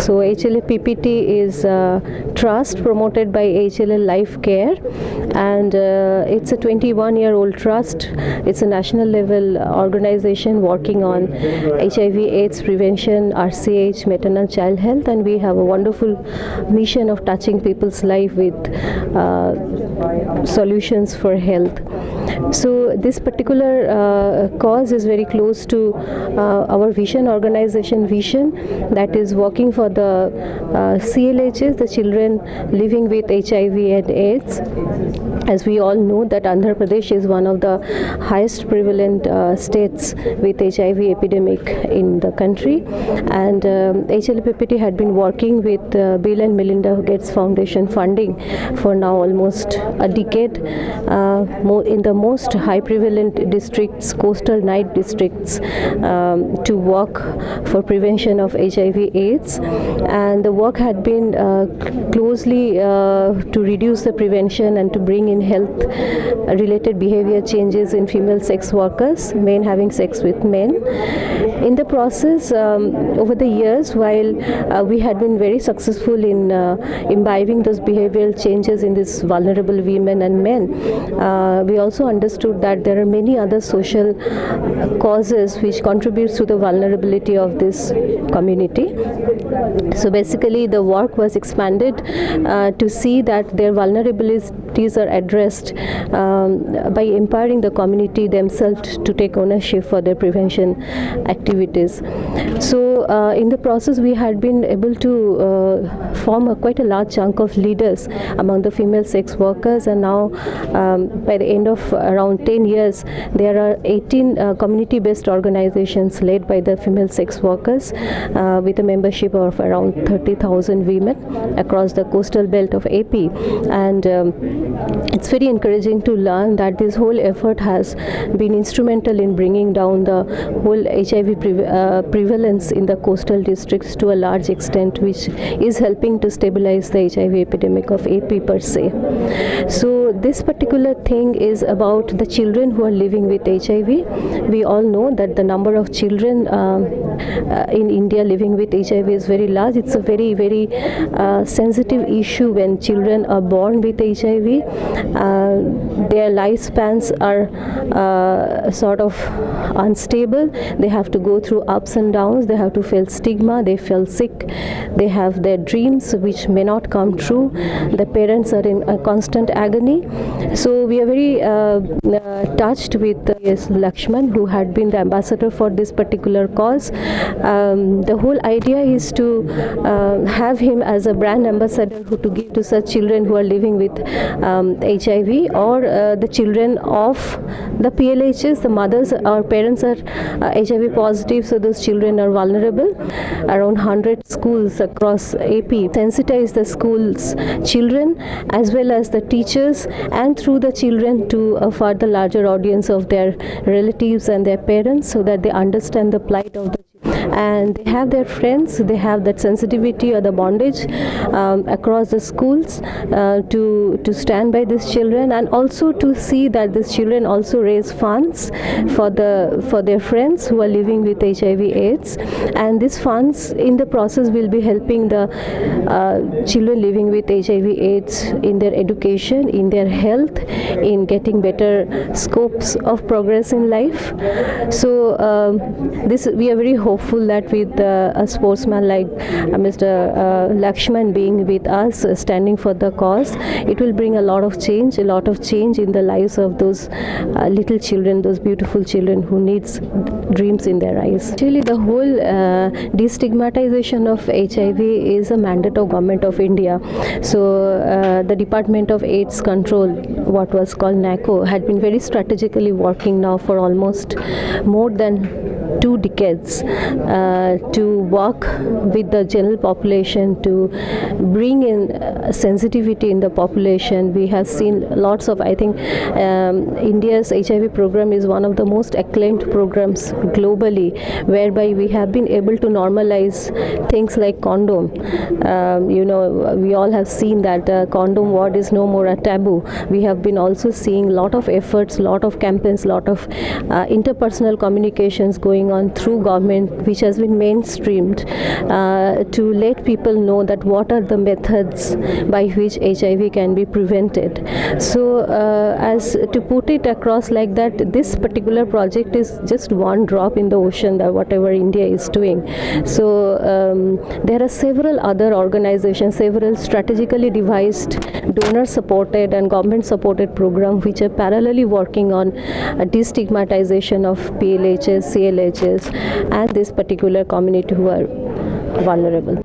So HLFPPT is a trust promoted by Lifecare, and it's a 21-year-old trust. It's a national level organization working on HIV/AIDS prevention, RCH, maternal child health, and we have a wonderful mission of touching people's life with solutions for health. So this particular cause is very close to our vision, organization vision, that is working for the CLHs, the children living with HIV and AIDS. As we all know that Andhra Pradesh is one of the highest prevalent states with HIV epidemic in the country, and HLPPT had been working with Bill and Melinda Gates Foundation funding for now almost a decade in the most high prevalent districts, coastal night districts, to work for prevention of HIV/AIDS, and the work had been closely to reduce the prevention and to bring in health related behavior changes in female sex workers, men having sex with men. In the process, over the years, while we had been very successful in imbibing those behavioral changes in these vulnerable women and men, we also understood that there are many other social causes which contributes to the vulnerability of this community. So basically the work was expanded to see that their vulnerabilities are addressed by empowering the community themselves to take ownership for their prevention activities. So in the process we had been able to form quite a large chunk of leaders among the female sex workers, and now by the end of around 10 years there are 18 community-based organizations led by the female sex workers with a membership of around 30,000 women across the coastal belt of AP, and it's very encouraging to learn that this whole effort has been instrumental in bringing down the whole HIV prevalence in the coastal districts to a large extent, which is helping to stabilize the HIV epidemic of AP per se. So this particular thing is about the children who are living with HIV. We all know that the number of children in India living with HIV is very large. It's a very, very sensitive issue when children are born with HIV. Their lifespans are sort of unstable. They have to go through ups and downs. They have to feel stigma. They feel sick. They have their dreams which may not come true. The parents are in a constant agony. So we are very touched with Laxman, who had been the ambassador for this particular cause. The whole idea is to have him as a brand ambassador who to give to such children who are living with HIV, or the children of the PLHs. The mothers or parents are HIV positive, so those children are vulnerable. Around 100 schools across AP sensitize the schools children as well as the teachers, and through the children to a further larger audience of their relatives and their parents, so that they understand the plight of the and they have their friends, they have that sensitivity or the bondage across the schools to stand by these children, and also to see that these children also raise funds for their friends who are living with HIV/AIDS, and these funds in the process will be helping the children living with HIV/AIDS in their education, in their health, in getting better scopes of progress in life. So we are very hopeful that with a sportsman like Mr. Laxman being with us, standing for the cause, it will bring a lot of change in the lives of those little children, those beautiful children who needs dreams in their eyes. Actually, the whole destigmatization of HIV is a mandate of Government of India. So the Department of AIDS Control, what was called NACO, had been very strategically working now for almost more than 2 decades to work with the general population, to bring in sensitivity in the population. We have seen lots of, I think India's HIV program is one of the most acclaimed programs globally, whereby we have been able to normalize things like condom. We all have seen that condom word is no more a taboo. We have been also seeing lot of efforts, lot of campaigns, lot of interpersonal communications going going on through government, which has been mainstreamed to let people know that what are the methods by which HIV can be prevented. So as to put it across like that, this particular project is just one drop in the ocean that whatever India is doing. So there are several other organizations, several strategically devised donor supported and government supported programs which are parallelly working on destigmatization of PLHS, CLHS and this particular community who are vulnerable.